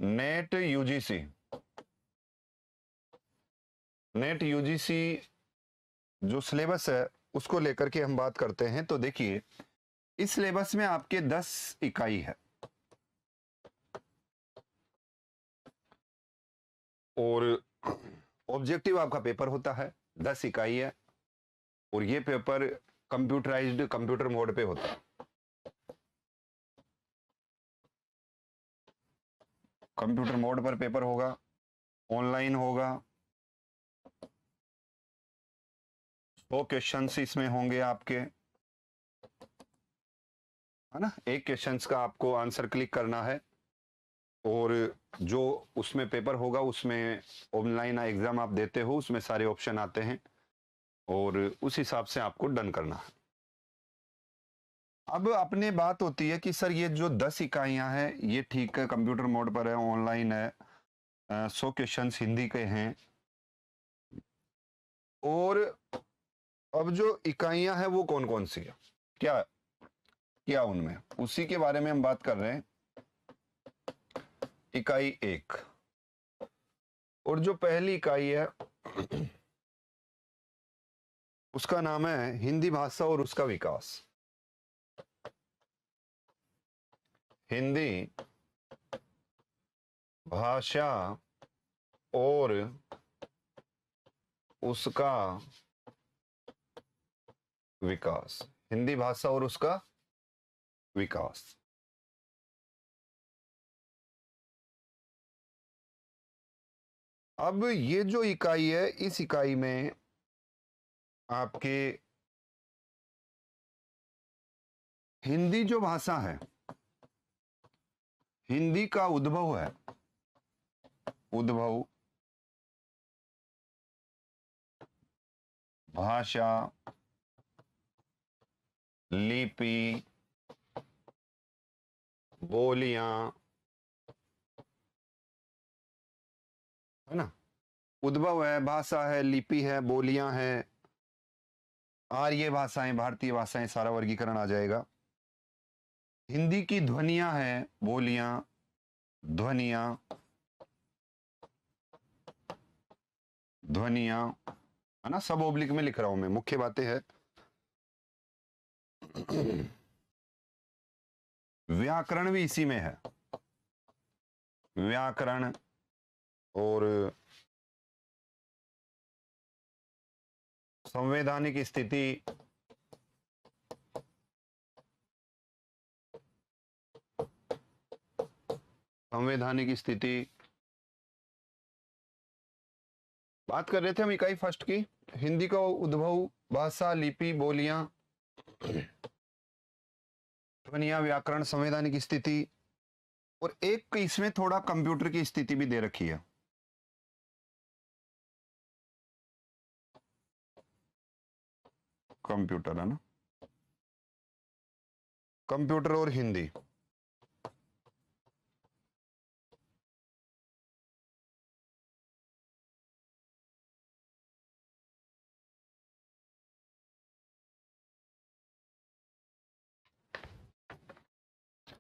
Net UGC, net UGC जो syllabus है उसको लेकर के हम बात करते हैं। तो देखिए, इस सिलेबस में आपके 10 इकाई है और ऑब्जेक्टिव आपका पेपर होता है, 10 इकाई है और ये पेपर कंप्यूटराइज्ड कंप्यूटर मोड पे होता है। कंप्यूटर मोड पर पेपर होगा, ऑनलाइन होगा, 100 क्वेश्चंस इसमें होंगे आपके, है ना। एक क्वेश्चंस का आपको आंसर क्लिक करना है और जो उसमें पेपर होगा उसमें ऑनलाइन एग्जाम आप देते हो, उसमें सारे ऑप्शन आते हैं और उस हिसाब से आपको डन करना है। अब अपने बात होती है कि सर ये जो 10 इकाइयां हैं ये ठीक है, कंप्यूटर मोड पर है, ऑनलाइन है, 100 क्वेश्चंस हिंदी के हैं और अब जो इकाइयां हैं वो कौन कौन सी है, क्या क्या उनमें, उसी के बारे में हम बात कर रहे हैं। इकाई 1 और जो पहली इकाई है उसका नाम है हिंदी भाषा और उसका विकास। हिंदी भाषा और उसका विकास, हिंदी भाषा और उसका विकास। अब ये जो इकाई है, इस इकाई में आपके हिंदी जो भाषा है, हिंदी का उद्भव है, उद्भव, भाषा, लिपि, बोलियां, है ना। उद्भव है, भाषा है, लिपि है, बोलियां है, आर्य भाषाएं, भारतीय भाषाएं, सारा वर्गीकरण आ जाएगा। हिंदी की ध्वनियां हैं, बोलियां, ध्वनियां, ध्वनियां, है ना। सब ओब्लिक में लिख रहा हूं मैं, मुख्य बातें हैं। व्याकरण भी इसी में है, व्याकरण और संवैधानिक स्थिति, संवैधानिक स्थिति। बात कर रहे थे हम इकाई फर्स्ट की, हिंदी का उद्भव, भाषा, लिपि, बोलियां, ध्वनियां, व्याकरण, संवैधानिक स्थिति और एक इसमें थोड़ा कंप्यूटर की स्थिति भी दे रखी है। कंप्यूटर, है ना, कंप्यूटर और हिंदी।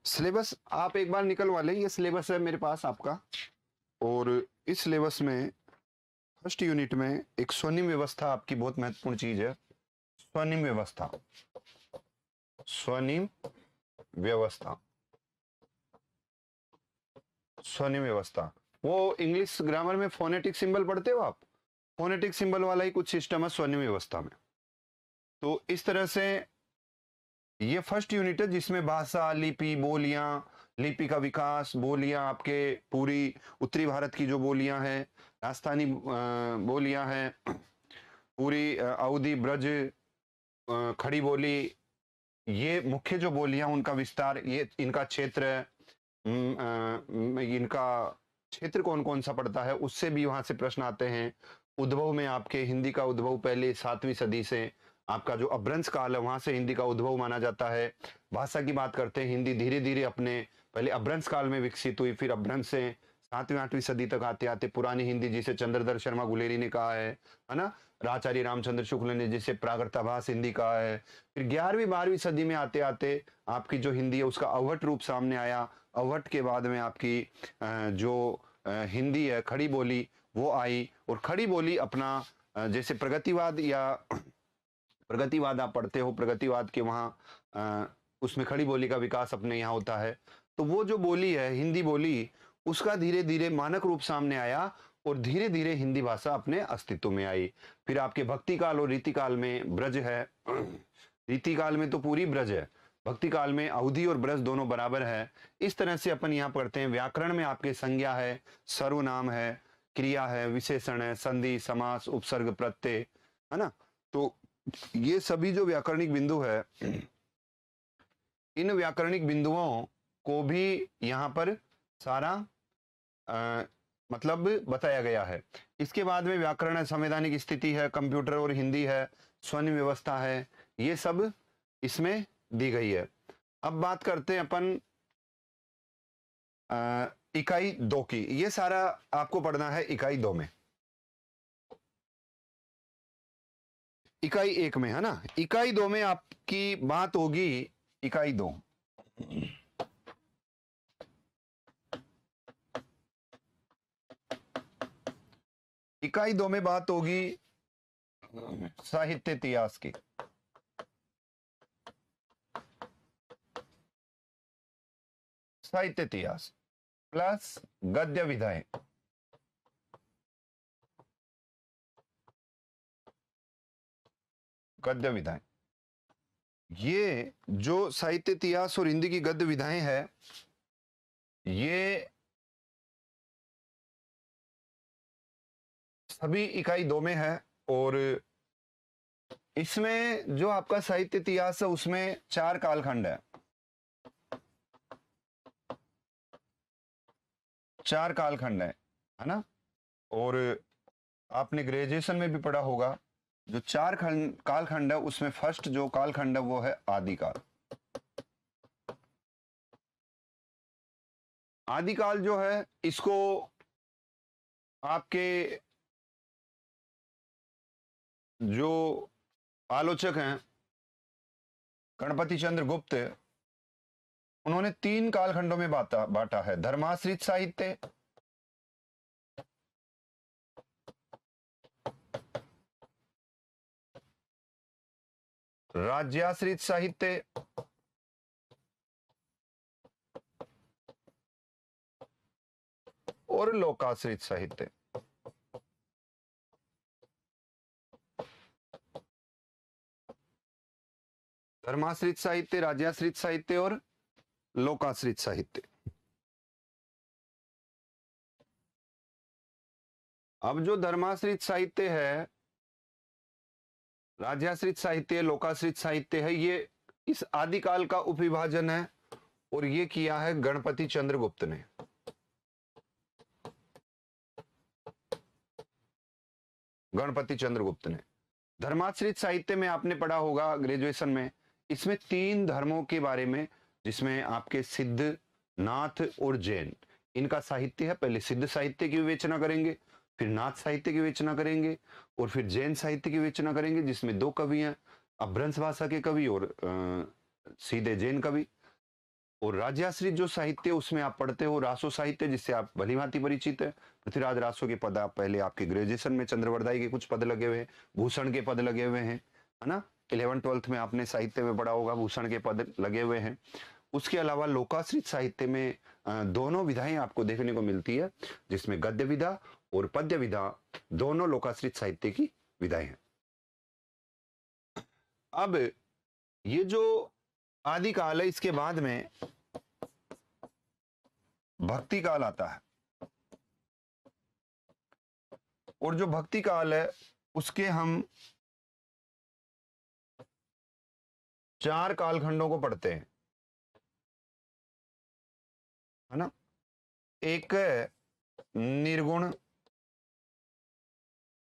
सिलेबस आप एक बार निकलवा लें, ये सिलेबस है मेरे पास आपका और इस सिलेबस में फर्स्ट यूनिट में एक स्वनिम व्यवस्था आपकी बहुत महत्वपूर्ण चीज है। स्वनिम व्यवस्था, स्वनिम व्यवस्था, स्वनिम व्यवस्था। वो इंग्लिश ग्रामर में फोनेटिक सिंबल पढ़ते हो आप, फोनेटिक सिंबल वाला ही कुछ सिस्टम है स्वनिम व्यवस्था में। तो इस तरह से ये फर्स्ट यूनिट है जिसमें भाषा, लिपि, बोलियां, लिपि का विकास, बोलियां आपके पूरी उत्तरी भारत की जो बोलियां हैं, राजस्थानी बोलियां हैं, पूरी अवधी, ब्रज, खड़ी बोली, ये मुख्य जो बोलियां उनका विस्तार, ये इनका क्षेत्र, इनका क्षेत्र कौन कौन सा पड़ता है, उससे भी वहां से प्रश्न आते हैं। उद्भव में आपके हिंदी का उद्भव पहले 7वीं सदी से, आपका जो अभ्रंश काल है वहां से हिंदी का उद्भव माना जाता है। भाषा की बात करते हैं, हिंदी धीरे धीरे अपने पहले अभ्रंश काल में विकसित हुई, फिर अभ्रंश से 7वीं 8वीं सदी तक आते आते पुरानी हिंदी, जिसे चंद्रधर शर्मा गुलेरी ने कहा है ना, आचार्य रामचंद्र शुक्ल ने जिसे प्राकृताभास हिंदी कहा है। फिर 11वीं 12वीं सदी में आते आते आपकी जो हिंदी है उसका अवहट रूप सामने आया। अवहट के बाद में आपकी जो हिंदी है खड़ी बोली वो आई, और खड़ी बोली अपना जैसे प्रगतिवाद या प्रगतिवाद आप पढ़ते हो, प्रगतिवाद के वहाँ उसमें खड़ी बोली का विकास अपने यहाँ होता है। तो वो जो बोली है हिंदी बोली, उसका धीरे धीरे मानक रूप सामने आया और धीरे धीरे हिंदी भाषा अपने अस्तित्व में आई। फिर आपके भक्ति काल और रीति काल में ब्रज है। रीति काल में तो पूरी ब्रज है, भक्ति काल में अवधि और ब्रज दोनों बराबर है। इस तरह से अपन यहाँ पढ़ते हैं। व्याकरण में आपके संज्ञा है, सर्वनाम है, क्रिया है, विशेषण है, संधि, समास, उपसर्ग, प्रत्यय, है ना। तो ये सभी जो व्याकरणिक बिंदु है, इन व्याकरणिक बिंदुओं को भी यहाँ पर सारा मतलब बताया गया है। इसके बाद में व्याकरण है, संवैधानिक स्थिति है, कंप्यूटर और हिंदी है, ध्वनि व्यवस्था है, ये सब इसमें दी गई है। अब बात करते हैं अपन इकाई 2 की। ये सारा आपको पढ़ना है इकाई 2 में। इकाई 1 में है ना, इकाई 2 में आपकी बात होगी इकाई 2। इकाई 2 में बात होगी साहित्य इतिहास की। साहित्य इतिहास प्लस गद्य विधाएं। गद्य विधाएं, ये जो साहित्य इतिहास और हिंदी की गद्य विधाएं है, ये सभी इकाई 2 में है। और इसमें जो आपका साहित्य इतिहास है उसमें 4 कालखंड है। 4 कालखंड है ना। और आपने ग्रेजुएशन में भी पढ़ा होगा, जो 4 कालखंड है उसमें फर्स्ट जो कालखंड है वो है आदिकाल। आदिकाल जो है इसको आपके जो आलोचक हैं गणपति चंद्र गुप्त, उन्होंने 3 कालखंडों में बांटा है। धर्माश्रित साहित्य, राज्याश्रित साहित्य और लोकाश्रित साहित्य। धर्माश्रित साहित्य, राज्याश्रित साहित्य और लोकाश्रित साहित्य। अब जो धर्माश्रित साहित्य है, राज्याश्रित साहित्य, लोकाश्रित साहित्य है, ये इस आदिकाल का उपविभाजन है और ये किया है गणपति चंद्रगुप्त ने। गणपति चंद्रगुप्त ने धर्माश्रित साहित्य में आपने पढ़ा होगा ग्रेजुएशन में, इसमें 3 धर्मों के बारे में, जिसमें आपके सिद्ध, नाथ और जैन, इनका साहित्य है। पहले सिद्ध साहित्य की विवेचना करेंगे, फिर नाथ साहित्य की विवेचना करेंगे और फिर जैन साहित्य की विवेचना करेंगे, जिसमें 2 कवि हैं, अपभ्रंश भाषा के कवि और सीधे जैन कवि। और राज्याश्रित जो साहित्य उसमें आप पढ़ते हो रासो साहित्य, जिससे आप भली भांति परिचित है। पृथ्वीराज रासो के पद आप पहले आपके ग्रेजुएशन में चंद्रवरदाई के कुछ पद लगे हुए हैं, भूषण के पद लगे हुए हैं, है ना। 11th-12th में आपने साहित्य में पढ़ा होगा, भूषण के पद लगे हुए हैं। उसके अलावा लोकाश्रित साहित्य में दोनों विधाएं आपको देखने को मिलती है, जिसमें गद्य विधा और पद्य विधा दोनों लोकाश्रित साहित्य की विधाएं हैं। अब ये जो आदिकाल है, इसके बाद में भक्ति काल आता है। और जो भक्ति काल है उसके हम 4 कालखंडों को पढ़ते हैं, है ना। एक है निर्गुण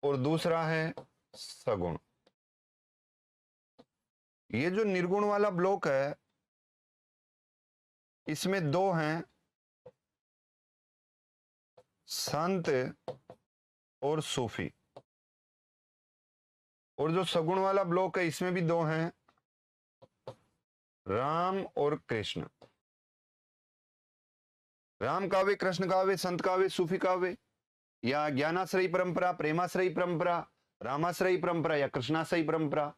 और दूसरा है सगुण। ये जो निर्गुण वाला ब्लॉक है, इसमें 2 हैं, संत और सूफी। और जो सगुण वाला ब्लॉक है इसमें भी दो हैं, राम और कृष्ण। राम काव्य, कृष्ण काव्य, संत काव्य, सूफी काव्य, या ज्ञानाश्रयी परंपरा, प्रेमाश्रयी परंपरा, रामाश्रयी परंपरा या कृष्णाश्रयी परंपरा,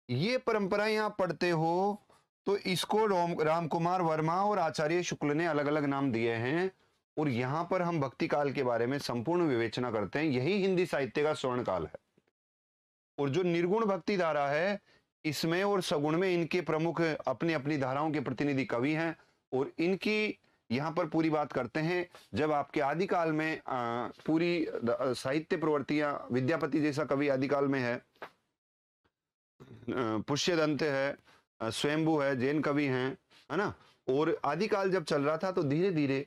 ये परंपराएं आप पढ़ते हो तो इसको राम कुमार वर्मा और आचार्य शुक्ल ने अलग अलग नाम दिए हैं। और यहां पर हम भक्ति काल के बारे में संपूर्ण विवेचना करते हैं। यही हिंदी साहित्य का स्वर्ण काल है। और जो निर्गुण भक्ति धारा है इसमें और सगुण में इनके प्रमुख अपनी अपनी धाराओं के प्रतिनिधि कवि हैं। और इनकी यहां पर पूरी बात करते हैं। जब आपके आदिकाल में पूरी साहित्य प्रवृत्तियां, विद्यापति जैसा कवि आदिकाल में है, पुष्यदंत है, स्वयंभू है, जैन कवि हैं, है ना। और आदिकाल जब चल रहा था तो धीरे धीरे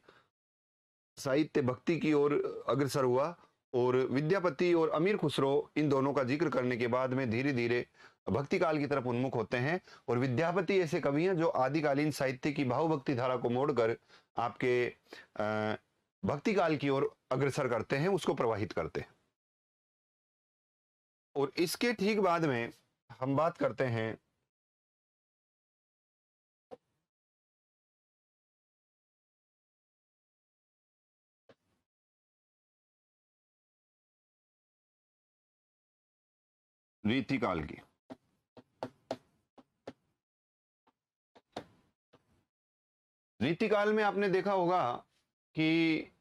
साहित्य भक्ति की ओर अग्रसर हुआ। और विद्यापति और अमीर खुसरो इन दोनों का जिक्र करने के बाद में धीरे धीरे भक्ति काल की तरफ उन्मुख होते हैं। और विद्यापति ऐसे कवि हैं जो आदिकालीन साहित्य की भावभक्ति धारा को मोड़कर आपके भक्ति काल की ओर अग्रसर करते हैं, उसको प्रवाहित करते हैं। और इसके ठीक बाद में हम बात करते हैं रीतिकाल की। रीतिकाल में आपने देखा होगा कि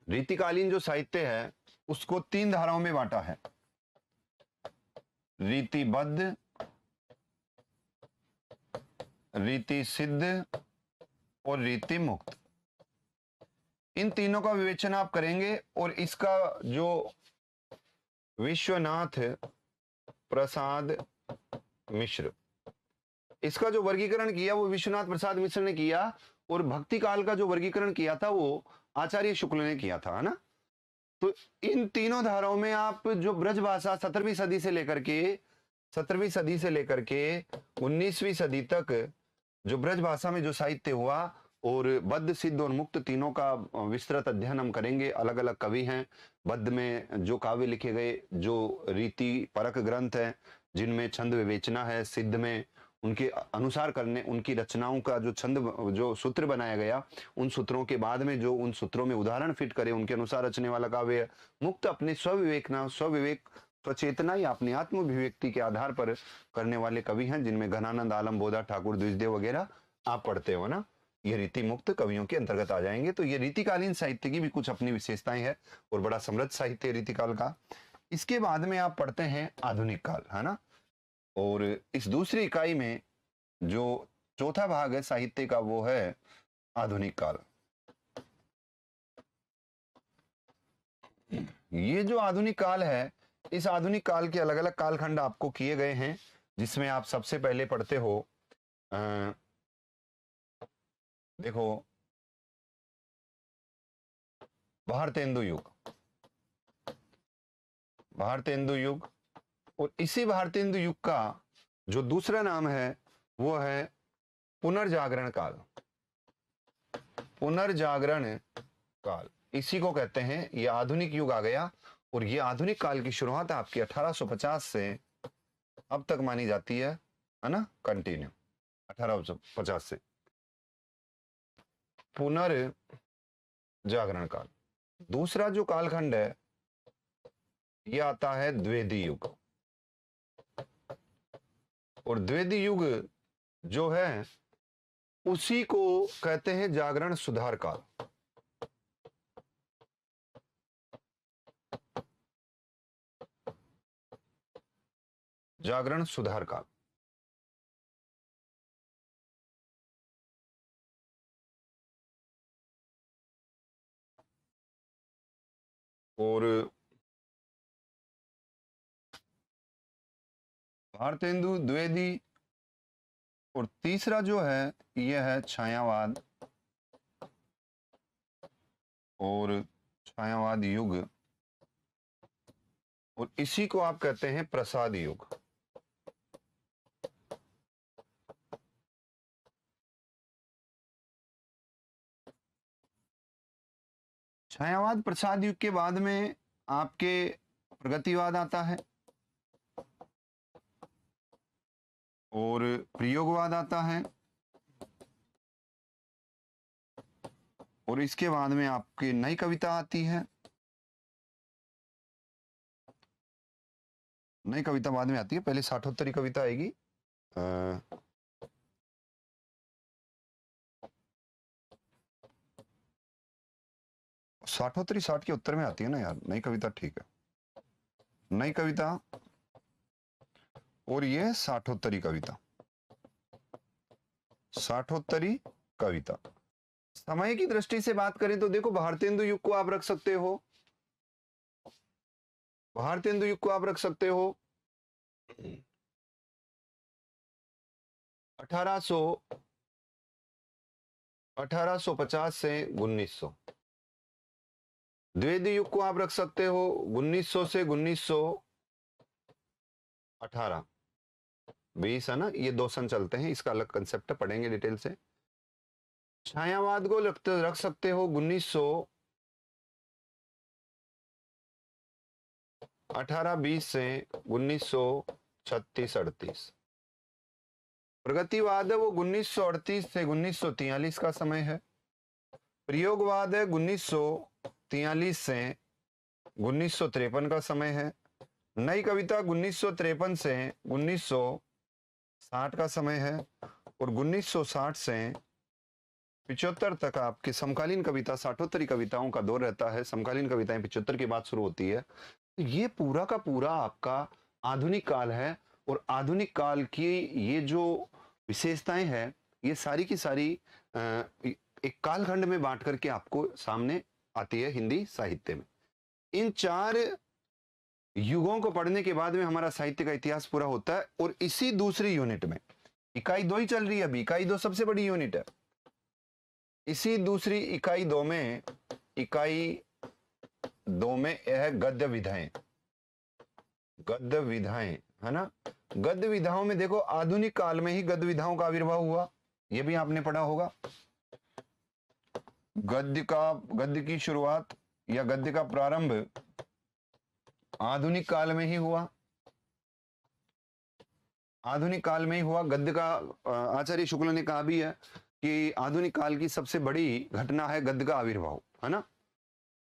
रीतिकालीन जो साहित्य है उसको तीन धाराओं में बांटा है, रीतिबद्ध, रीति सिद्ध और रीति मुक्त। इन तीनों का विवेचन आप करेंगे। और इसका जो विश्वनाथ प्रसाद मिश्र, इसका जो वर्गीकरण किया वो विश्वनाथ प्रसाद मिश्र ने किया। और भक्ति काल का जो वर्गीकरण किया था वो आचार्य शुक्ल ने किया था, है ना। तो इन तीनों धाराओं में आप जो ब्रजभाषा 17वीं सदी से लेकर के 19वीं सदी तक जो ब्रजभाषा में जो साहित्य हुआ, और बद्ध, सिद्ध और मुक्त तीनों का विस्तृत अध्ययन हम करेंगे। अलग अलग कवि हैं बद्ध में जो काव्य लिखे गए, जो रीति परक ग्रंथ है जिनमें छंद विवेचना है, सिद्ध में उनके अनुसार करने, उनकी रचनाओं का जो छंद, जो सूत्र बनाया गया, उन सूत्रों के बाद में जो उन सूत्रों में उदाहरण फिट करे उनके अनुसार रचने वाला काव्य। मुक्त अपने स्वविवेक स्वचेतना या अपनी आत्मभिव्यक्ति के आधार पर करने वाले कवि हैं, जिनमें घनानंद, आलम, बोधा, ठाकुर, द्विजदेव वगैरह आप पढ़ते हो ना। ये रीति मुक्त कवियों के अंतर्गत आ जाएंगे। तो ये रीतिकालीन साहित्य की भी कुछ अपनी विशेषताएं हैं और बड़ा समृद्ध साहित्य रीतिकाल का। इसके बाद में आप पढ़ते हैं आधुनिक काल, है ना। और इस दूसरी इकाई में जो चौथा भाग है साहित्य का वो है आधुनिक काल। ये जो आधुनिक काल है, इस आधुनिक काल के अलग अलग कालखंड आपको किए गए हैं, जिसमें आप सबसे पहले पढ़ते हो देखो भारतेंदु युग, भारतेंदु युग। और इसी भारतेंदु युग का जो दूसरा नाम है वो है पुनर्जागरण काल। पुनर्जागरण काल इसी को कहते हैं। ये आधुनिक युग आ गया। और ये आधुनिक काल की शुरुआत आपकी 1850 से अब तक मानी जाती है ना, कंटिन्यू 1850 से। पुनर्जागरण काल दूसरा जो कालखंड है ये आता है द्विवेदी युग। और द्विवेदी युग जो है उसी को कहते हैं जागरण सुधार काल। जागरण सुधार काल। और भारतेंदु, द्विवेदी, और तीसरा जो है यह है छायावाद। और छायावाद युग, और इसी को आप कहते हैं प्रसाद युग। छायावाद प्रसाद युग के बाद में आपके प्रगतिवाद आता है और प्रयोगवाद आता है, और इसके बाद में आपकी नई कविता आती है। नई कविता बाद में आती है, पहले साठोत्तरी कविता आएगी। साठोत्तरी 60 के उत्तर में आती है ना यार, नई कविता ठीक है, नई कविता और ये साठोत्तरी कविता। साठोत्तरी कविता समय की दृष्टि से बात करें तो देखो, भारतेंदु युग को आप रख सकते हो, भारतेंदु युग को आप रख सकते हो 1850 से 1900। द्विवेदी युग को आप रख सकते हो 1900 से 1918, 20 है ना, ये 2 सन चलते हैं, इसका अलग कंसेप्ट है, पढ़ेंगे डिटेल से। छायावाद को रख सकते हो 1918-20 से 1936-38। प्रगतिवाद है वो 1938 से 1943 का समय है। प्रयोगवाद है 1943 से 1953 का समय है। नई कविता 1953 से 1960 का समय है, और 1960 से 75 तक आपकी समकालीन कविता, साठोत्तरी कविताओं का दौर रहता है। समकालीन कविताएं 75 के बाद शुरू होती है। ये पूरा का पूरा आपका आधुनिक काल है, और आधुनिक काल की ये जो विशेषताएं हैं, ये सारी की सारी एक कालखंड में बांट करके आपको सामने आती है हिंदी साहित्य में। इन 4 युगों को पढ़ने के बाद में हमारा साहित्य का इतिहास पूरा होता है। और इसी दूसरी यूनिट में इकाई 2 ही चल रही है अभी, इकाई 2 सबसे बड़ी यूनिट है। इसी दूसरी इकाई 2 में यह गद्य विधाएं, गद्य विधाएं है ना। गद्य विधाओं में देखो, आधुनिक काल में ही गद्य विधाओं का आविर्भाव हुआ, यह भी आपने पढ़ा होगा। गद्य की शुरुआत या गद्य का प्रारंभ आधुनिक काल में ही हुआ, आधुनिक काल में ही हुआ। गद्य का आचार्य शुक्ल ने कहा भी है कि आधुनिक काल की सबसे बड़ी घटना है गद्य का आविर्भाव, है ना।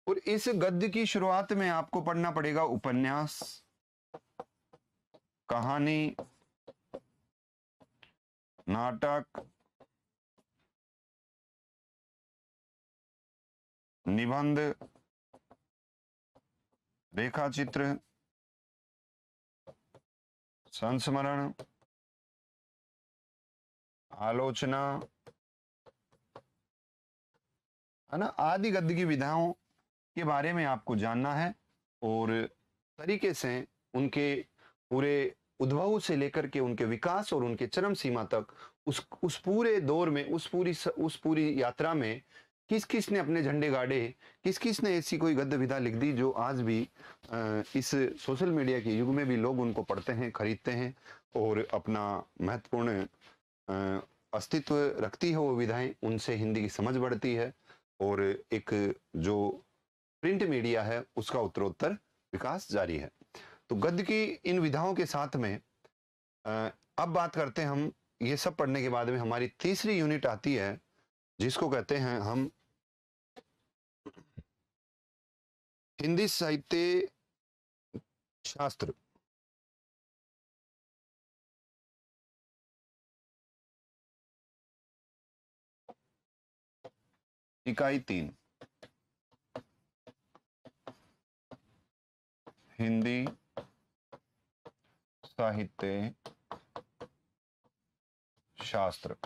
और इस गद्य की शुरुआत में आपको पढ़ना पड़ेगा उपन्यास, कहानी, नाटक, निबंध, रेखाचित्र, संस्मरण, आलोचना, है ना, आदि गद्य की विधाओं के बारे में आपको जानना है, और तरीके से उनके पूरे उद्भव से लेकर के उनके विकास और उनके चरम सीमा तक उस पूरे दौर में, उस पूरी यात्रा में किस किस ने अपने झंडे गाड़े, किस किस ने ऐसी कोई गद्य विधा लिख दी जो आज भी इस सोशल मीडिया के युग में भी लोग उनको पढ़ते हैं, खरीदते हैं, और अपना महत्वपूर्ण अस्तित्व रखती है वो विधाएं। उनसे हिंदी की समझ बढ़ती है, और एक जो प्रिंट मीडिया है उसका उत्तरोत्तर विकास जारी है। तो गद्य की इन विधाओं के साथ में अब बात करते हैं हम, ये सब पढ़ने के बाद में हमारी तीसरी यूनिट आती है, जिसको कहते हैं हम हिंदी साहित्य शास्त्र। इकाई 3 हिंदी साहित्य शास्त्र,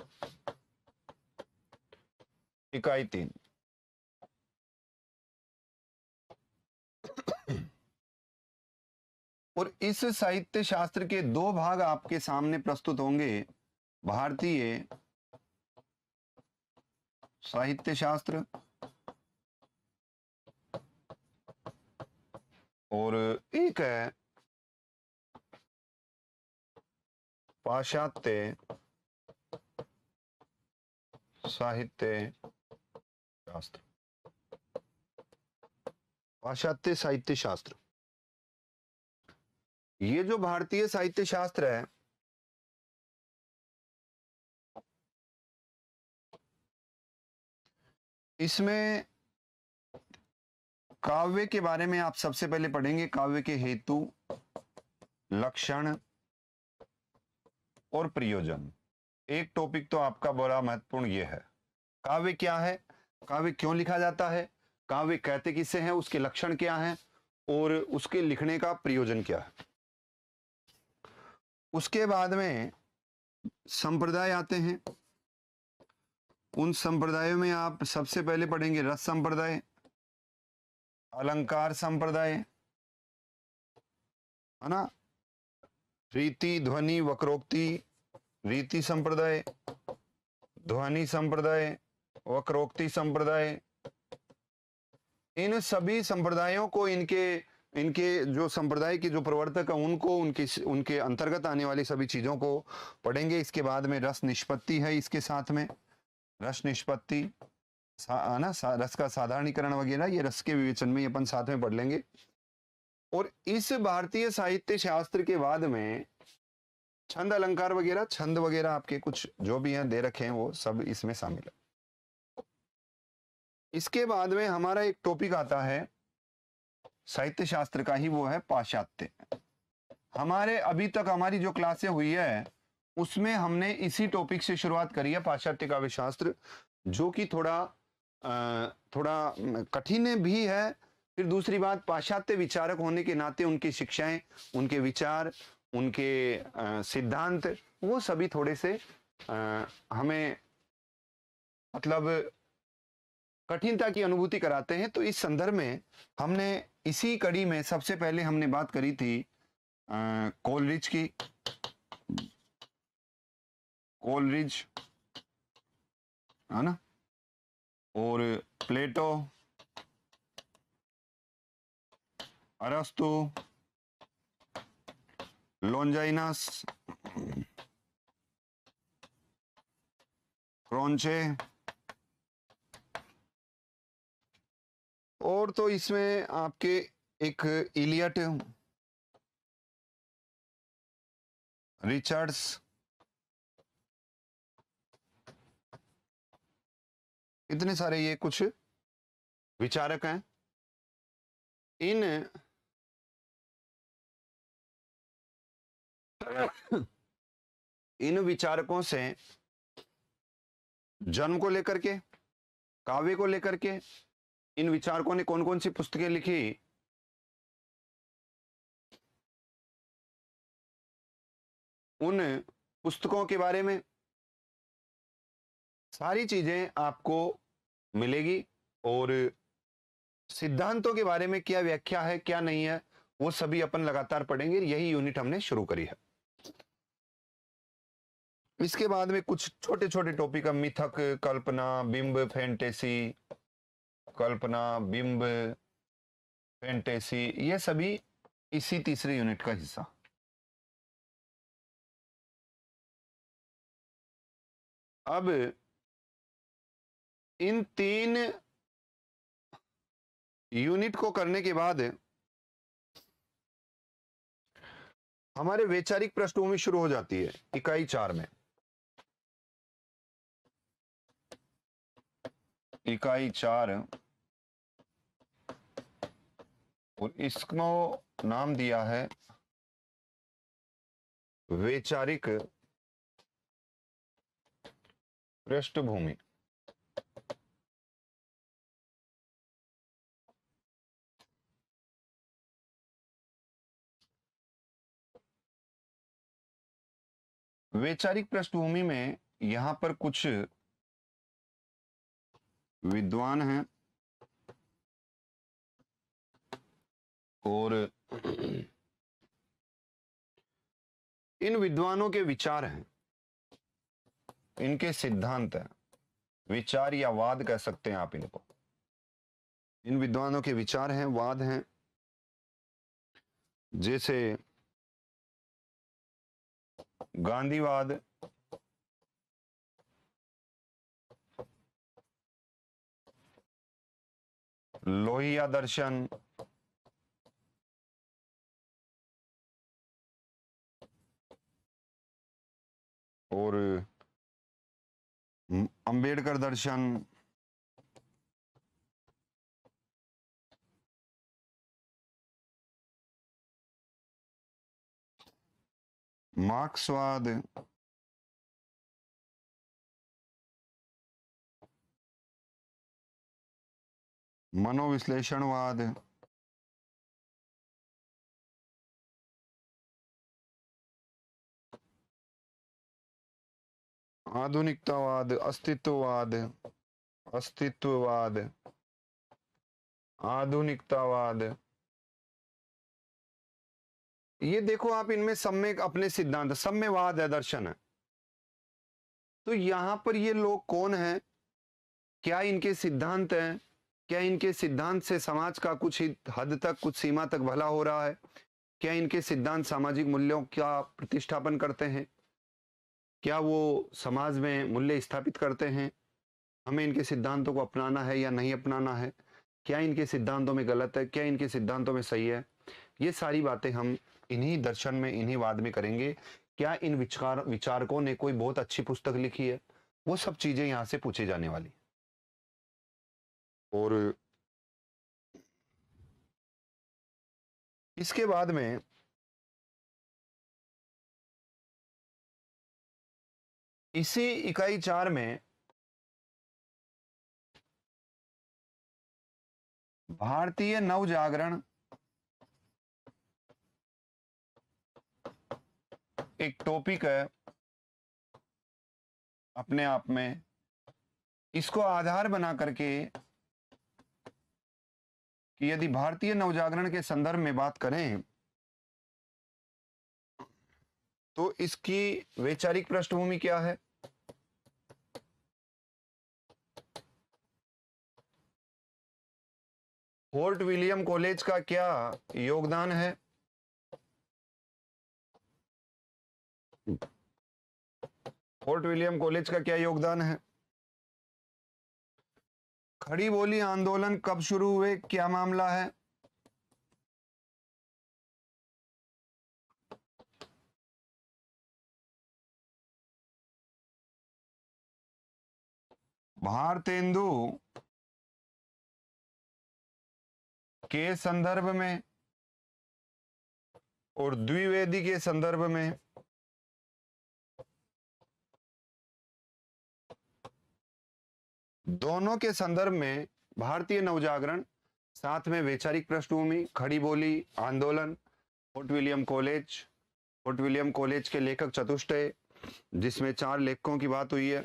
इकाई 3। और इस साहित्य शास्त्र के 2 भाग आपके सामने प्रस्तुत होंगे, भारतीय साहित्य शास्त्र और एक है पाश्चात्य साहित्य शास्त्र। पाश्चात्य साहित्य शास्त्र ये जो भारतीय साहित्य शास्त्र है, इसमें काव्य के बारे में आप सबसे पहले पढ़ेंगे, काव्य के हेतु, लक्षण और प्रयोजन। एक टॉपिक तो आपका बड़ा महत्वपूर्ण ये है, काव्य क्या है, काव्य क्यों लिखा जाता है, काव्य कहते किसे हैं, उसके लक्षण क्या हैं और उसके लिखने का प्रयोजन क्या है। उसके बाद में संप्रदाय आते हैं। उन संप्रदायों में आप सबसे पहले पढ़ेंगे रस संप्रदाय, अलंकार संप्रदाय, है ना, रीति ध्वनि वक्रोक्ति रीति संप्रदाय, ध्वनि संप्रदाय, वक्रोक्ति संप्रदाय। इन सभी संप्रदायों को इनके इनके जो संप्रदाय के जो प्रवर्तक है उनको उनके अंतर्गत आने वाली सभी चीजों को पढ़ेंगे। इसके बाद में रस निष्पत्ति है, इसके साथ में रस निष्पत्ति ना, रस का साधारणीकरण वगैरह, ये रस के विवेचन में अपन साथ में पढ़ लेंगे। और इस भारतीय साहित्य शास्त्र के बाद में छंद अलंकार वगैरह, छंद वगैरह आपके कुछ जो भी हैं दे रखे हैं वो सब इसमें शामिल है। इसके बाद में हमारा एक टॉपिक आता है साहित्य शास्त्र का ही, वो है पाश्चात्य। हमारे अभी तक हमारी जो क्लासें हुई है उसमें हमने इसी टॉपिक से शुरुआत करी है, पाश्चात्य काव्य शास्त्र, जो कि थोड़ा कठिन भी है। फिर दूसरी बात, पाश्चात्य विचारक होने के नाते उनकी शिक्षाएं, उनके विचार, उनके सिद्धांत, वो सभी थोड़े से हमें मतलब कठिनता की अनुभूति कराते हैं। तो इस संदर्भ में हमने इसी कड़ी में सबसे पहले हमने बात करी थी कोलरिज की, कोलरिज, है ना, और प्लेटो, अरस्तु, लोंजाइनस, क्रोंचे, और तो इसमें आपके एक इलियट, रिचर्ड्स, इतने सारे ये कुछ विचारक हैं। इन विचारकों से जन्म को लेकर के, काव्य को लेकर के इन विचारकों ने कौन कौन सी पुस्तकें लिखी, उन पुस्तकों के बारे में सारी चीजें आपको मिलेगी। और सिद्धांतों के बारे में क्या व्याख्या है, क्या नहीं है, वो सभी अपन लगातार पढ़ेंगे। यही यूनिट हमने शुरू करी है। इसके बाद में कुछ छोटे छोटे टॉपिक है, मिथक, कल्पना, बिंब, फैंटेसी, कल्पना, बिंब, फैंटेसी, ये सभी इसी तीसरे यूनिट का हिस्सा। अब इन 3 यूनिट को करने के बाद हमारे वैचारिक पृष्ठभूमि शुरू हो जाती है इकाई 4 में। इकाई 4, और इसको नाम दिया है वैचारिक पृष्ठभूमि। वैचारिक पृष्ठभूमि में यहां पर कुछ विद्वान हैं और इन विद्वानों के विचार हैं, इनके सिद्धांत हैं, विचार या वाद कह सकते हैं आप इनको। इन विद्वानों के विचार हैं, वाद हैं, जैसे गांधीवाद, लोहिया दर्शन, और अंबेडकर दर्शन, मार्क्सवाद, मनोविश्लेषणवाद, आधुनिकतावाद, अस्तित्ववाद, अस्तित्ववाद, आधुनिकतावाद। ये देखो आप, इनमें सब में अपने सिद्धांत, साम्यवाद है, दर्शन है। तो यहां पर ये लोग कौन हैं, क्या इनके सिद्धांत हैं, क्या इनके सिद्धांत से समाज का कुछ हद तक, कुछ सीमा तक भला हो रहा है, क्या इनके सिद्धांत सामाजिक मूल्यों का प्रतिष्ठापन करते हैं, क्या वो समाज में मूल्य स्थापित करते हैं, हमें इनके सिद्धांतों को अपनाना है या नहीं अपनाना है, क्या इनके सिद्धांतों में गलत है, क्या इनके सिद्धांतों में सही है। ये सारी बातें हम इन्हीं दर्शन में, इन्हीं वाद में करेंगे। क्या इन विचारकों ने कोई बहुत अच्छी पुस्तक लिखी है, वो सब चीजें यहां से पूछी जाने वाली। और इसके बाद में इसी इकाई 4 में भारतीय नवजागरण एक टॉपिक है अपने आप में। इसको आधार बना करके कि यदि भारतीय नवजागरण के संदर्भ में बात करें तो इसकी वैचारिक पृष्ठभूमि क्या है, फोर्ट विलियम कॉलेज का क्या योगदान है, फोर्ट विलियम कॉलेज का क्या योगदान है, खड़ी बोली आंदोलन कब शुरू हुए, क्या मामला है, भारतेंदु के संदर्भ में और द्विवेदी के संदर्भ में दोनों के संदर्भ में भारतीय नवजागरण, साथ में वैचारिक पृष्ठभूमि, खड़ी बोली आंदोलन, fort William college, fort William college के लेखक चतुष्टय जिसमें 4 लेखकों की बात हुई है,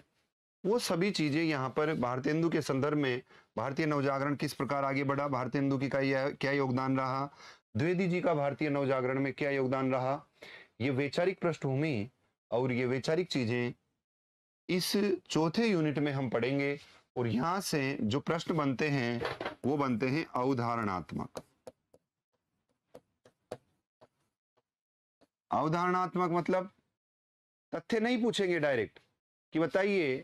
वो सभी चीजें यहाँ पर भारतेंदु के संदर्भ में भारतीय नवजागरण किस प्रकार आगे बढ़ा, भारतेंदु की का क्या योगदान रहा, द्विवेदी जी का भारतीय नवजागरण में क्या योगदान रहा, ये वैचारिक पृष्ठभूमि और ये वैचारिक चीजें इस चौथे यूनिट में हम पढ़ेंगे। और यहां से जो प्रश्न बनते हैं वो बनते हैं अवधारणात्मक। अवधारणात्मक मतलब तथ्य नहीं पूछेंगे डायरेक्ट कि बताइए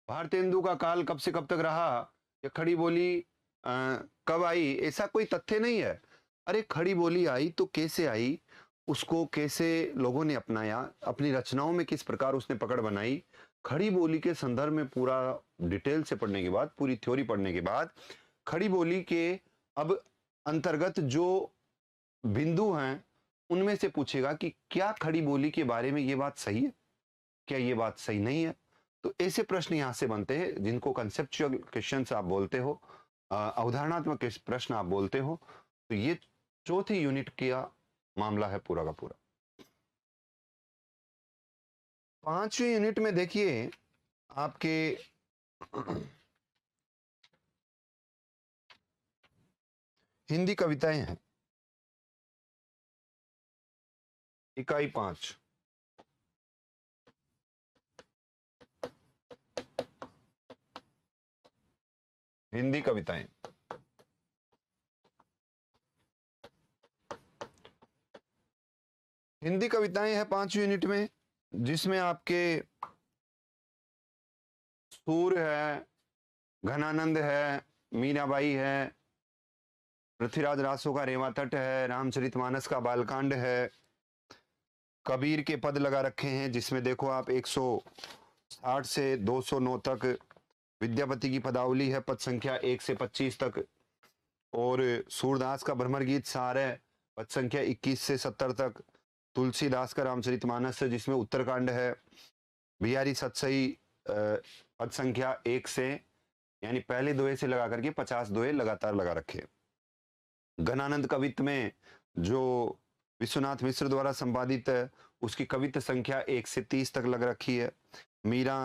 भारतेंदु का काल कब से कब तक रहा या खड़ी बोली कब आई, ऐसा कोई तथ्य नहीं है। अरे खड़ी बोली आई तो कैसे आई, उसको कैसे लोगों ने अपनाया, अपनी रचनाओं में किस प्रकार उसने पकड़ बनाई, खड़ी बोली के संदर्भ में पूरा डिटेल से पढ़ने के बाद, पूरी थ्योरी पढ़ने के बाद, खड़ी बोली के अब अंतर्गत जो बिंदु हैं उनमें से पूछेगा कि क्या खड़ी बोली के बारे में ये बात सही है, क्या ये बात सही नहीं है। तो ऐसे प्रश्न यहां से बनते हैं जिनको कंसेप्चुअल क्वेश्चंस आप बोलते हो, अवधारणात्मक प्रश्न आप बोलते हो। तो ये चौथी यूनिट का मामला है पूरा का पूरा। 5वीं यूनिट में देखिए आपके हिंदी कविताएं हैं, इकाई 5। हिंदी कविताएं, हिंदी कविताएं है 5वीं यूनिट में, जिसमें आपके सूर है, घनानंद है, मीराबाई है, पृथ्वीराज रासो का रेवा तट है, रामचरितमानस का बालकांड है, कबीर के पद लगा रखे हैं, जिसमें देखो आप 160 से 209 तक। विद्यापति की पदावली है पद संख्या 1 से 25 तक। और सूरदास का भ्रमर गीत सार है पद संख्या 21 से 70 तक। तुलसीदास का रामचरितमानस है जिसमें उत्तरकांड है। बिहारी सतसई पद संख्या 1 से, यानी पहले दोहे से लगा करके 50 दोहे लगातार लगा रखे। घनानंद कवित्त में जो विश्वनाथ मिश्र द्वारा संपादित है उसकी कवित्त संख्या 1 से 30 तक लग रखी है। मीरा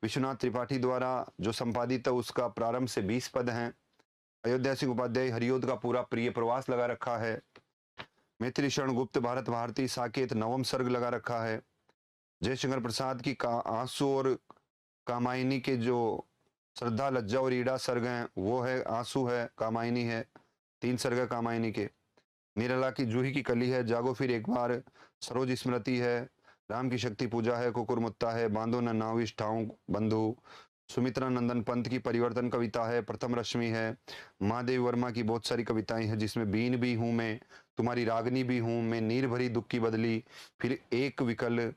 विश्वनाथ त्रिपाठी द्वारा जो संपादित है उसका प्रारंभ से 20 पद हैं। अयोध्या सिंह उपाध्याय हरियोध का पूरा प्रिय प्रवास लगा रखा है। मैत्री शरण गुप्त भारत भारती साकेत नवम सर्ग लगा रखा है। जयशंकर प्रसाद की आंसू और कामायनी के जो श्रद्धा लज्जा और ईड़ा सर्ग हैं वो है आंसू है, कामायनी है, 3 सर्ग है कामायनी के। निराला की जूही की कली है, जागो फिर एक बार, सरोज स्मृति है, राम की शक्ति पूजा है, कुकुरमुत्ता है, बांधो न नाविश ठाऊं बंधु, सुमित्रा नंदन पंत की परिवर्तन कविता है, प्रथम रश्मि है। महादेव वर्मा की बहुत सारी कविताएं हैं जिसमें बीन भी हूं मैं, तुम्हारी रागनी भी हूं मैं, नीर भरी दुख की बदली, फिर एक विकल,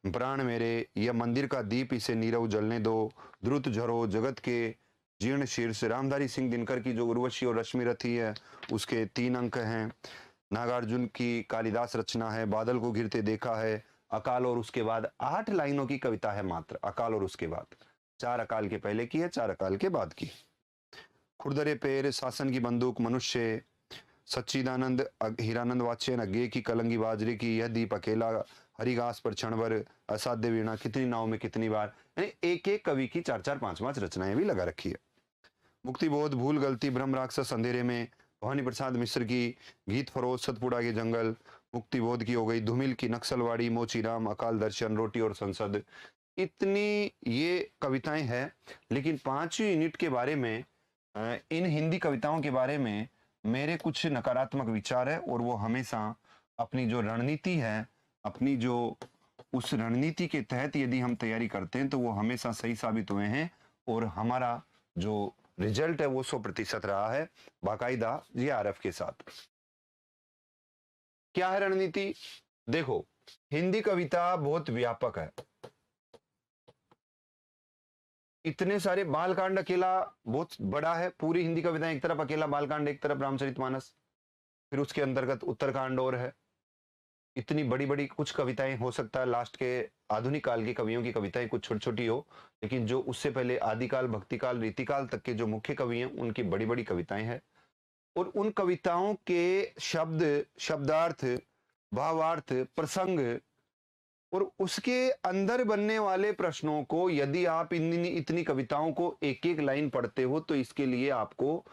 प्राण मेरे, यह मंदिर का दीप इसे नीरव जलने दो, द्रुत झरो, जगत के जीर्ण शीर्ष। रामधारी सिंह दिनकर की जो उर्वशी और रश्मि रथी है उसके 3 अंक हैं। नागार्जुन की कालिदास रचना है, बादल को घिरते देखा है, अकाल और उसके बाद। 8 लाइनों की कविता है मात्र, अकाल और उसके बाद। 4 अकाल के पहले की है, 4 अकाल के बाद की। खुरदरे पैर, शासन की बंदूक, मनुष्य, सच्चिदानंद, हीरानंद वाच्यन, अज्ञे की कलंगी बाजरे की, यह दीप अकेला, हरिघास पर क्षणभर, असाध्य वीणा, कितनी नाव में कितनी बार। यानी एक एक कवि की 4-4 5-5 रचनाएं भी लगा रखी है। मुक्तिबोध, भूल गलती, ब्रह्म राक्षस, अंधेरे में, भवानी प्रसाद मिश्र की गीत फरोज, सतपुड़ा के जंगल, मुक्तिबोध की हो गई, धूमिल की नक्सलवाड़ी, मोचीराम, अकाल दर्शन, रोटी और संसद। इतनी ये कविताएं हैं। लेकिन 5वीं यूनिट के बारे में, इन हिंदी कविताओं के बारे में मेरे कुछ नकारात्मक विचार है। और वो हमेशा अपनी जो रणनीति है, अपनी जो उस रणनीति के तहत यदि हम तैयारी करते हैं तो वो हमेशा सही साबित हुए हैं। और हमारा जो रिजल्ट है वो 100% रहा है, बाकायदा जीआरएफ के साथ। क्या है रणनीति? देखो, हिंदी कविता बहुत व्यापक है। इतने सारे, बालकांड अकेला बहुत बड़ा है, पूरी हिंदी कविताएं एक तरफ अकेला बालकांड, एक तरफ रामचरितमानस, फिर उसके अंतर्गत उत्तरकांड और है। इतनी बड़ी बड़ी कुछ कविताएं, हो सकता है लास्ट के आधुनिक काल के कवियों की कविताएं कुछ छोटी छोटी हो, लेकिन जो उससे पहले आदिकाल, भक्तिकाल, रीतिकाल तक के जो मुख्य कवि हैं उनकी बड़ी बड़ी कविताएं हैं। और उन कविताओं के शब्द, शब्दार्थ, भावार्थ, प्रसंग और उसके अंदर बनने वाले प्रश्नों को यदि आप इतनी कविताओं को एक एक लाइन पढ़ते हो तो इसके लिए आपको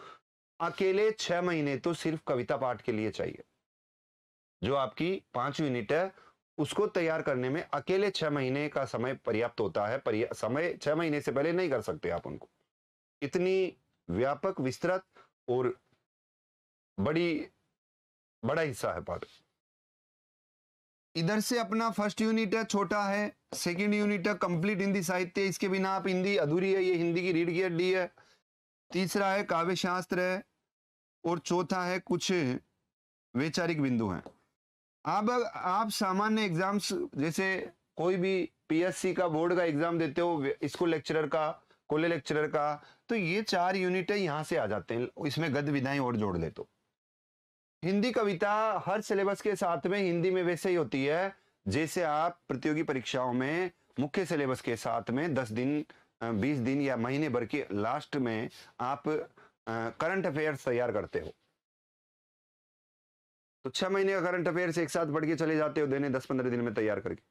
अकेले 6 महीने तो सिर्फ कविता पाठ के लिए चाहिए। जो आपकी 5वीं यूनिट है उसको तैयार करने में अकेले 6 महीने का समय पर्याप्त होता है। समय 6 महीने से पहले नहीं कर सकते आप उनको। इतनी व्यापक, विस्तृत और बड़ा हिस्सा है पाठ। इधर से अपना फर्स्ट यूनिट है, छोटा है। सेकंड यूनिट है कंप्लीट हिंदी साहित्य, इसके बिना आप हिंदी अधूरी है, ये हिंदी की रीढ़ की हड्डी है। तीसरा है काव्य शास्त्र है। और चौथा है कुछ वैचारिक बिंदु हैं। अब आप सामान्य एग्जाम्स, जैसे कोई भी पीएससी का, बोर्ड का एग्जाम देते हो, स्कूल लेक्चरर का, कॉलेज लेक्चरर का, तो ये 4 यूनिट है, यहां से आ जाते हैं। इसमें गद्य विधाएं और जोड़ ले तो हिंदी कविता हर सिलेबस के साथ में हिंदी में वैसे ही होती है जैसे आप प्रतियोगी परीक्षाओं में मुख्य सिलेबस के साथ में 10 दिन, 20 दिन या महीने भर के लास्ट में आप करंट अफेयर्स तैयार करते हो। तो 6 महीने का करंट अफेयर्स एक साथ पढ़ के चले जाते हो देने, 10-15 दिन में तैयार करके।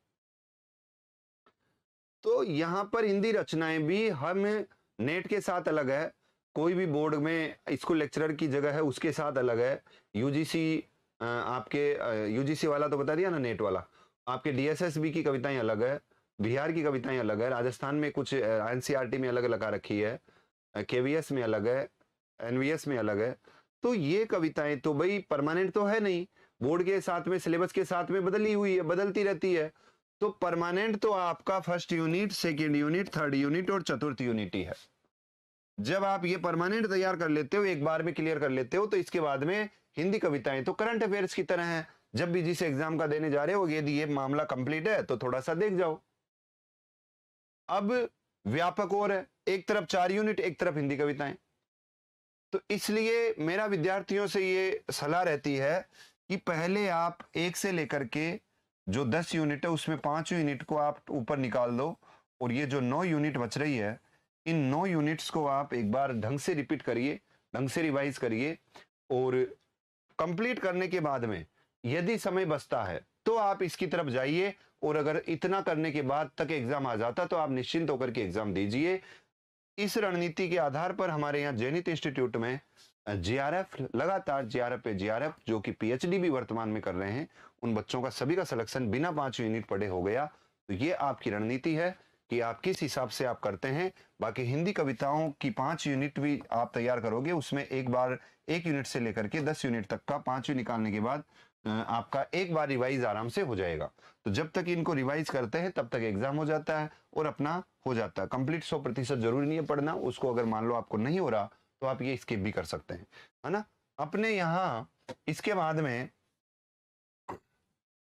तो यहां पर हिंदी रचनाएं भी हम नेट के साथ अलग है, कोई भी बोर्ड में स्कूल लेक्चरर की जगह है उसके साथ अलग है। यूजीसी, आपके यूजीसी वाला तो बता दिया ना, नेट वाला। आपके डीएसएसबी की कविताएं अलग है, बिहार की कविताएं अलग है, राजस्थान में कुछ एनसीईआरटी में अलग लगा रखी है, केवीएस में अलग है, एनवीएस में अलग है। तो ये कविताएं तो भाई परमानेंट तो है नहीं, बोर्ड के साथ में, सिलेबस के साथ में बदली हुई है, बदलती रहती है। तो परमानेंट तो आपका first unit, second unit, third unit और चतुर्थ यूनिट ही है। जब आप ये परमानेंट तैयार कर लेते हो, एक बार में क्लियर कर लेते हो, तो इसके बाद में हिंदी कविताएं तो करंट अफेयर्स की तरह हैं। जब भी जिस एग्जाम का देने जा रहे हो यदि ये मामला कंप्लीट है तो थोड़ा सा देख जाओ। अब व्यापक और है, एक तरफ 4 यूनिट, एक तरफ हिंदी कविताएं। तो इसलिए मेरा विद्यार्थियों से ये सलाह रहती है कि पहले आप 1 से लेकर के जो 10 यूनिट है उसमें 5 यूनिट को आप ऊपर निकाल दो, और ये जो 9 यूनिट बच रही है इन 9 यूनिट्स को आप एक बार ढंग से रिपीट करिए, ढंग से रिवाइज करिए, और कंप्लीट करने के बाद में यदि समय बचता है तो आप इसकी तरफ जाइए, और अगर इतना करने के बाद तक एग्जाम आ जाता तो आप निश्चिंत होकर के एग्जाम दीजिए। इस रणनीति के आधार पर हमारे यहाँ जैनित इंस्टीट्यूट में जीआरएफ, लगातार जीआरएफ पे जीआरएफ, जो कि पीएचडी भी वर्तमान में कर रहे हैं, उन बच्चों का सभी का सिलेक्शन बिना 5 यूनिट पढ़े हो गया। तो ये आपकी रणनीति है कि आप किस हिसाब से आप करते हैं। बाकी हिंदी कविताओं की 5 यूनिट भी आप तैयार करोगे, उसमें एक बार 1 यूनिट से लेकर के 10 यूनिट तक का 5वीं निकालने के बाद आपका एक बार रिवाइज आराम से हो जाएगा। तो जब तक इनको रिवाइज करते हैं तब तक एग्जाम हो जाता है और अपना हो जाता है कंप्लीट। 100% जरूरी नहीं है पढ़ना उसको, अगर मान लो आपको नहीं हो रहा तो आप ये स्किप भी कर सकते हैं, है ना। अपने यहाँ इसके बाद में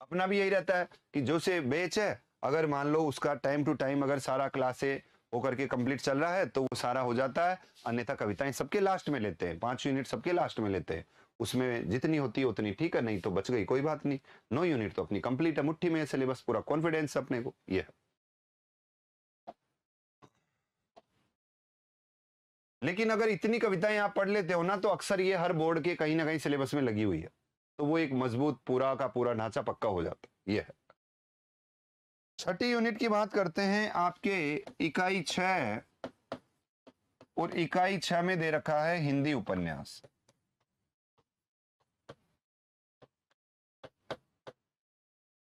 अपना भी यही रहता है कि जो से बैच है, अगर मान लो उसका टाइम टू टाइम अगर सारा क्लास से होकर के कंप्लीट चल रहा है तो वो सारा हो जाता है, अन्यथा कविताएं सबके लास्ट में लेते हैं, 5 यूनिट सबके लास्ट में लेते हैं, उसमें जितनी होती है उतनी ठीक है, नहीं तो बच गई कोई बात नहीं। 9 यूनिट तो अपनी कंप्लीट है, मुट्ठी में सिलेबस, पूरा कॉन्फिडेंस अपने को ये है। लेकिन अगर इतनी कविताएं आप पढ़ लेते हो ना तो अक्सर ये हर बोर्ड के कहीं ना कहीं सिलेबस में लगी हुई है, तो वो एक मजबूत पूरा का पूरा ढांचा पक्का हो जाता है, ये है। छठी यूनिट की बात करते हैं। आपके इकाई 6 और इकाई 6 में दे रखा है हिंदी उपन्यास।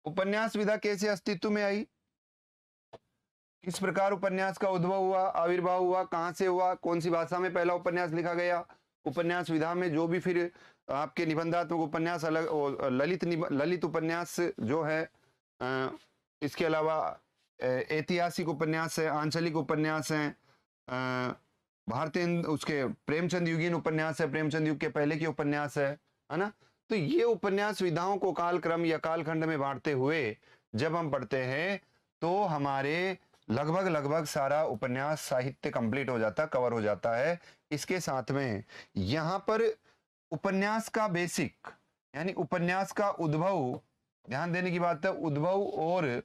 उपन्यास विधा कैसे अस्तित्व में आई, किस प्रकार उपन्यास का उद्भव हुआ, आविर्भाव हुआ, कहां से हुआ, कौन सी भाषा में पहला उपन्यास लिखा गया, उपन्यास विधा में जो भी फिर आपके निबंधात्मक उपन्यास अलग, ललित उपन्यास जो है, इसके अलावा ऐतिहासिक उपन्यास है, आंचलिक उपन्यास है, भारतीय उसके प्रेमचंद युगीन उपन्यास है, प्रेमचंद युग के पहले के उपन्यास है ना। तो ये उपन्यास विधाओं को कालक्रम या कालखंड में बांटते हुए जब हम पढ़ते हैं तो हमारे लगभग सारा उपन्यास साहित्य कंप्लीट हो जाता, कवर हो जाता है। इसके साथ में यहाँ पर उपन्यास का बेसिक यानी उपन्यास का उद्भव, ध्यान देने की बात है, उद्भव और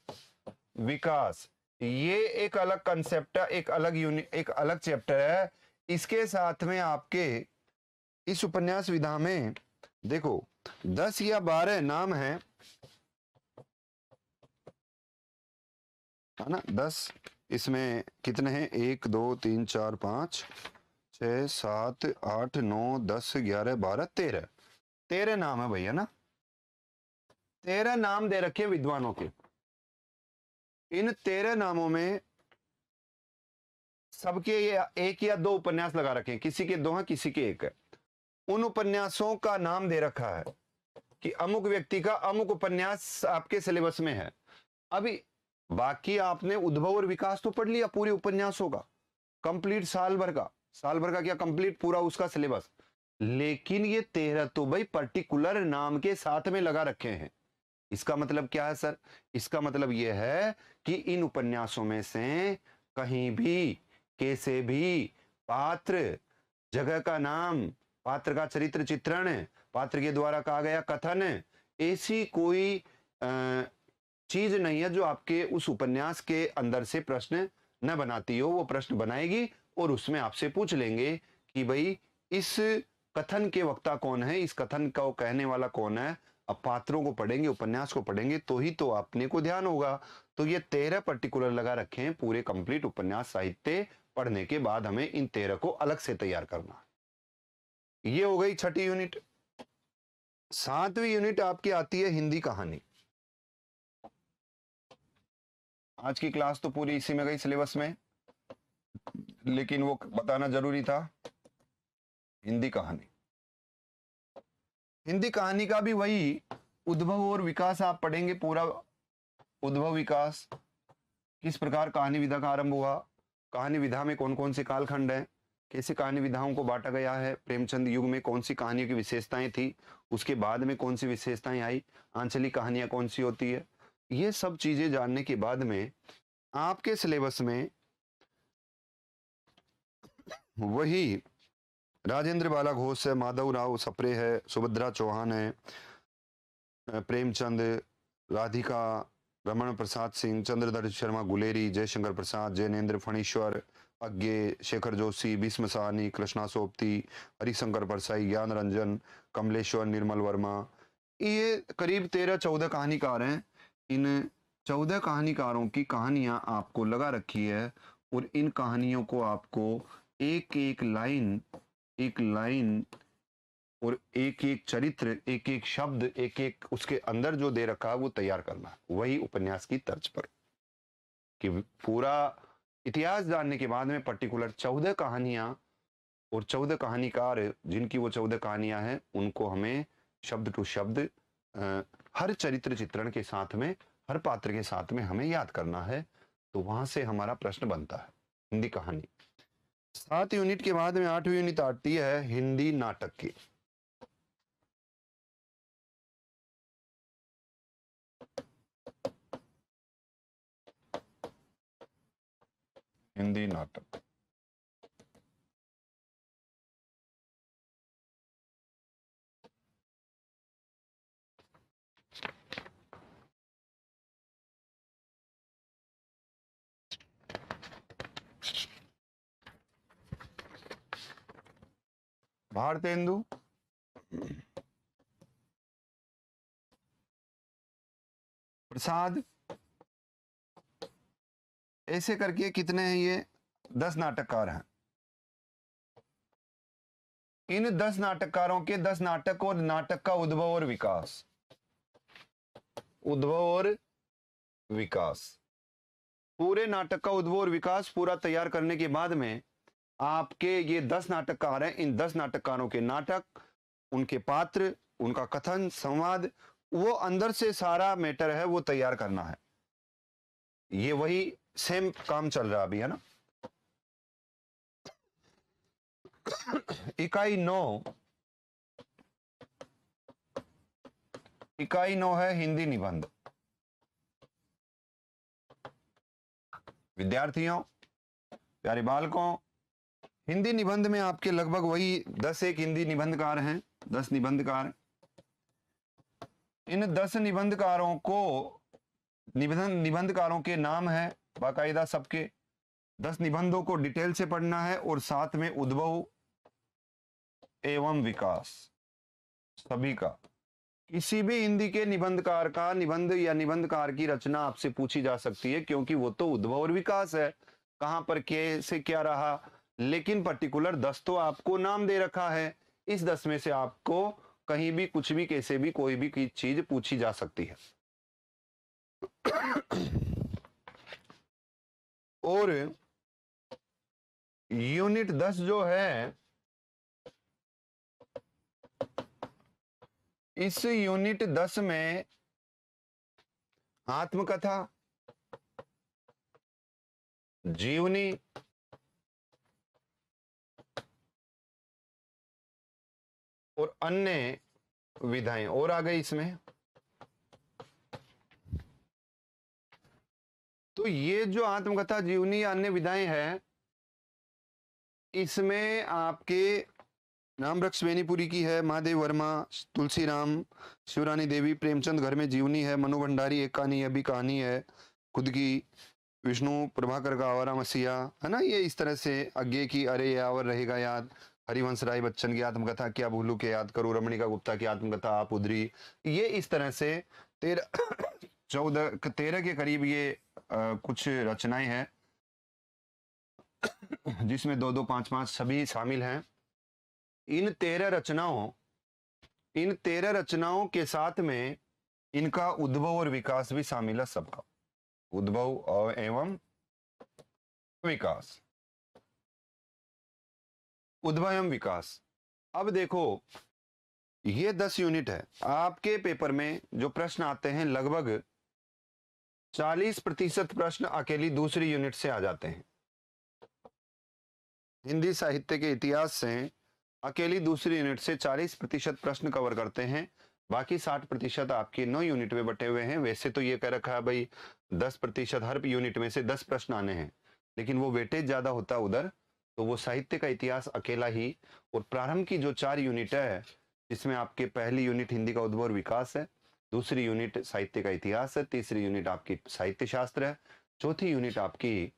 विकास, ये एक अलग कंसेप्ट है, एक अलग यूनिट, एक अलग चैप्टर है। इसके साथ में आपके इस उपन्यास विधा में देखो 10 या 12 नाम है ना। 10 इसमें कितने हैं, 1 2 3 4 5 6 7 8 9 10 11 12 13 नाम है भैया ना। 13 नाम दे रखे विद्वानों के। इन 13 नामों में सबके ये 1 या 2 उपन्यास लगा रखे हैं, किसी के 2 हैं, किसी के 1 है। उन उपन्यासों का नाम दे रखा है कि अमुक व्यक्ति का अमुक उपन्यास आपके सिलेबस में है। अभी बाकी आपने उद्भव और विकास तो पढ़ लिया पूरे उपन्यासों का, कंप्लीट साल भर का क्या कंप्लीट पूरा उसका सिलेबस। लेकिन ये 13 तो भाई पर्टिकुलर नाम के साथ में लगा रखे हैं। इसका मतलब क्या है सर, इसका मतलब यह है कि इन उपन्यासों में से कहीं भी कैसे भी पात्र, जगह का नाम, पात्र का चरित्र चित्रण, पात्र के द्वारा कहा गया कथन, ऐसी कोई चीज नहीं है जो आपके उस उपन्यास के अंदर से प्रश्न न बनाती हो। वो प्रश्न बनाएगी और उसमें आपसे पूछ लेंगे कि भाई इस कथन के वक्ता कौन है, इस कथन का कहने वाला कौन है। अब पात्रों को पढ़ेंगे, उपन्यास को पढ़ेंगे तो ही तो आपने को ध्यान होगा। तो ये 13 पर्टिकुलर लगा रखे हैं पूरे कंप्लीट उपन्यास साहित्य पढ़ने के बाद हमें इन 13 को अलग से तैयार करना है। ये हो गई छठी यूनिट। 7वीं यूनिट आपकी आती है हिंदी कहानी। आज की क्लास तो पूरी इसी में गई सिलेबस में, लेकिन वो बताना जरूरी था। हिंदी कहानी, हिंदी कहानी का भी वही उद्भव और विकास आप पढ़ेंगे, पूरा उद्भव विकास, किस प्रकार कहानी विधा का आरंभ हुआ, कहानी विधा में कौन कौन से कालखंड हैं, कैसे कहानी विधाओं को बांटा गया है, प्रेमचंद युग में कौन सी कहानियों की विशेषताएं थी, उसके बाद में कौन सी विशेषताएं आई, आंचलिक कहानियां कौन सी होती है, ये सब चीजें जानने के बाद में आपके सिलेबस में वही राजेंद्र बाला घोष है, माधव राव सप्रे है, सुभद्रा चौहान है, प्रेमचंद, राधिका, रमण प्रसाद सिंह, चंद्रधर शर्मा गुलेरी, जयशंकर प्रसाद, जैनेन्द्र फणीश्वर, अज्ञे, शेखर जोशी, भीष्म साहनी, कृष्णा सोपती, हरिशंकर परसाई, ज्ञान रंजन, कमलेश्वर, निर्मल वर्मा, ये करीब 13-14 कहानीकार हैं। इन 14 कहानीकारों की कहानियां आपको लगा रखी है और इन कहानियों को आपको एक एक लाइन और एक एक चरित्र, एक एक शब्द, एक एक उसके अंदर जो दे रखा है वो तैयार करना है, वही उपन्यास की तर्ज पर, कि पूरा इतिहास जानने के बाद में पर्टिकुलर 14 कहानियां और 14 कहानीकार जिनकी वो 14 कहानियां हैं उनको हमें शब्द टू शब्द हर चरित्र चित्रण के साथ में, हर पात्र के साथ में हमें याद करना है। तो वहां से हमारा प्रश्न बनता है हिंदी कहानी। 7 यूनिट के बाद में 8वीं यूनिट आती है हिंदी नाटक की। हिंदी नाटक भारतेंदु, प्रसाद, ऐसे करके कितने हैं ये 10 नाटककार हैं। इन 10 नाटककारों के 10 नाटक और नाटक का उद्भव और विकास, पूरे नाटक का उद्भव और विकास पूरा तैयार करने के बाद में आपके ये 10 नाटककार हैं। इन 10 नाटककारों के नाटक, उनके पात्र, उनका कथन, संवाद, वो अंदर से सारा मैटर है वो तैयार करना है। ये वही सेम काम चल रहा अभी, है ना। इकाई 9 है हिंदी निबंध। विद्यार्थियों, प्यारे बालकों, हिंदी निबंध में आपके लगभग वही 10 एक हिंदी निबंधकार हैं, 10 निबंधकार। इन 10 निबंधकारों को निबंधकारों के नाम है बाकायदा सबके। 10 निबंधों को डिटेल से पढ़ना है और साथ में उद्भव एवं विकास सभी का। किसी भी हिंदी के निबंधकार का निबंध या निबंधकार की रचना आपसे पूछी जा सकती है, क्योंकि वो तो उद्भव और विकास है, कहां पर कैसे क्या रहा। लेकिन पर्टिकुलर 10 तो आपको नाम दे रखा है। इस 10 में से आपको कहीं भी कुछ भी कैसे भी कोई भी चीज पूछी जा सकती है। और यूनिट 10 जो है, इस यूनिट 10 में आत्मकथा, जीवनी, और अन्य विधाएं और आ गई इसमें। तो ये जो आत्मकथा, जीवनी या अन्य विधाएं हैं, इसमें आपके रामवृक्ष बेनीपुरी की है, महादेव वर्मा, तुलसीराम, शिवरानी देवी, प्रेमचंद घर में जीवनी है, मनु भंडारी एक कहानी अभी कहानी है खुद की, विष्णु प्रभाकर का आवारा मसीहा, है ना। ये इस तरह से अज्ञे की अरे यावर रहेगा याद, हरिवंश राय बच्चन की आत्मकथा क्या भूलू के याद करूं, रमणिका गुप्ता की आत्मकथा आप उधरी। ये इस तरह से 13 के करीब ये कुछ रचनाएं हैं, जिसमें 2-2, 5-5 सभी शामिल हैं। इन 13 रचनाओं के साथ में इनका उद्भव और विकास भी शामिल है सबका, उद्भव और एवं विकास, उद्भव एवं विकास। अब देखो, ये 10 यूनिट है। आपके पेपर में जो प्रश्न आते हैं लगभग 40% प्रश्न अकेली दूसरी यूनिट से आ जाते हैं। हिंदी साहित्य के इतिहास से अकेली दूसरी यूनिट से 40% प्रश्न कवर करते हैं, बाकी 60% आपके 9 यूनिट में बटे हुए हैं। वैसे तो ये कह रखा है भाई 10% हर यूनिट में से 10 प्रश्न आने हैं, लेकिन वो वेटेज ज्यादा होता है उधर, तो वो साहित्य का इतिहास अकेला ही। और प्रारंभ की जो 4 यूनिट है, जिसमें आपके पहली यूनिट हिंदी का उद्भव और विकास है, दूसरी यूनिट साहित्य का इतिहास है, तीसरी यूनिट आपकी साहित्य शास्त्र है, चौथी यूनिट आपकी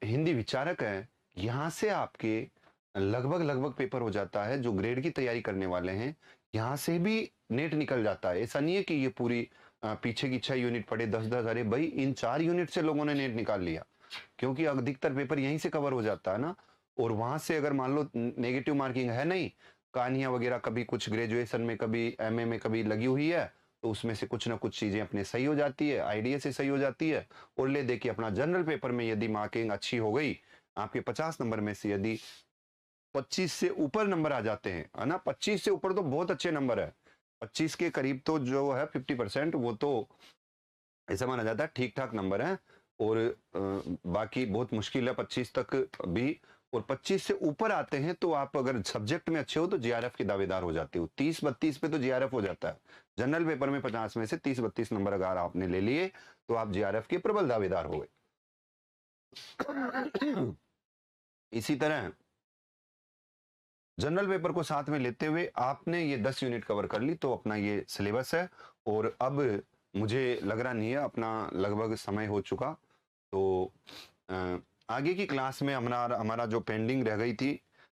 हिंदी विचारक है। यहाँ से आपके लगभग लगभग पेपर हो जाता है। जो ग्रेड की तैयारी करने वाले हैं, यहाँ से भी नेट निकल जाता है। ऐसा नहीं है कि ये पूरी पीछे की 6 यूनिट पढ़े 10-10, अरे भाई इन 4 यूनिट से लोगों ने नेट निकाल लिया, क्योंकि अधिकतर पेपर यहीं से कवर हो जाता है ना। और वहां से अगर मान लो नेगेटिव मार्किंग है नहीं, कहानियां वगैरह कभी कुछ ग्रेजुएशन में, कभी एमए में कभी लगी हुई है, तो उसमें से कुछ ना कुछ चीजें अपने सही हो जाती है, आइडिया से सही हो जाती है। और ले देखिए अपना जनरल पेपर में यदि मार्किंग अच्छी हो गई, आपके 50 नंबर में से यदि 25 से ऊपर नंबर आ जाते हैं, है ना, 25 से ऊपर तो बहुत अच्छे नंबर है, 25 के करीब तो जो है 50%, वो तो ऐसा माना जाता है ठीक ठाक नंबर है। और बाकी बहुत मुश्किल है 25 तक भी। और 25 से ऊपर आते हैं तो आप अगर सब्जेक्ट में अच्छे हो तो जीआरएफ के दावेदार हो जाते हो। 30-32 पे तो जीआरएफ हो जाता है। जनरल पेपर में 50 में से 30-32 नंबर अगर आपने ले लिए तो आप जीआरएफ के प्रबल दावेदार हो गए। इसी तरह जनरल पेपर को साथ में लेते हुए आपने ये 10 यूनिट कवर कर ली, तो अपना ये सिलेबस है। और अब मुझे लग रहा नहीं है, अपना लगभग समय हो चुका, तो आगे की क्लास में हमारा जो पेंडिंग रह गई थी,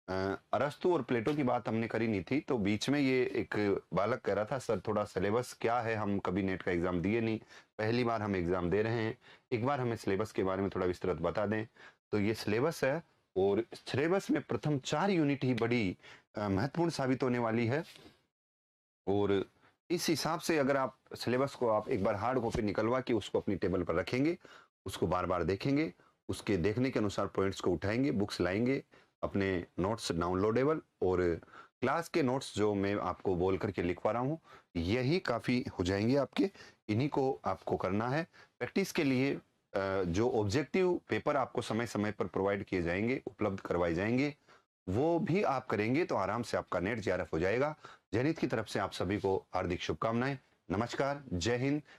अरस्तु और प्लेटो की बात हमने करी नहीं थी। तो बीच में ये एक बालक कह रहा था सर थोड़ा सिलेबस क्या है, हम कभी नेट का एग्जाम दिए नहीं, पहली बार हम एग्जाम दे रहे हैं, एक बार हमें सिलेबस के बारे में थोड़ा विस्तृत बता दें। तो ये सिलेबस है, और सिलेबस में प्रथम 4 यूनिट ही बड़ी महत्वपूर्ण साबित होने वाली है। और इस हिसाब से अगर आप सिलेबस को आप एक बार हार्ड कॉपी निकलवा के उसको अपनी टेबल पर रखेंगे, उसको बार बार देखेंगे, उसके देखने के अनुसार पॉइंट्स को उठाएंगे, बुक्स लाएंगे, अपने नोट्स डाउनलोडेबल, और क्लास के नोट्स जो मैं आपको बोल करके लिखवा रहा हूँ, यही काफ़ी हो जाएंगे आपके। इन्हीं को आपको करना है। प्रैक्टिस के लिए जो ऑब्जेक्टिव पेपर आपको समय समय पर प्रोवाइड किए जाएंगे, उपलब्ध करवाए जाएंगे, वो भी आप करेंगे तो आराम से आपका नेट जीआरएफ हो जाएगा। जेनिथ की तरफ से आप सभी को हार्दिक शुभकामनाएं। नमस्कार, जय हिंद,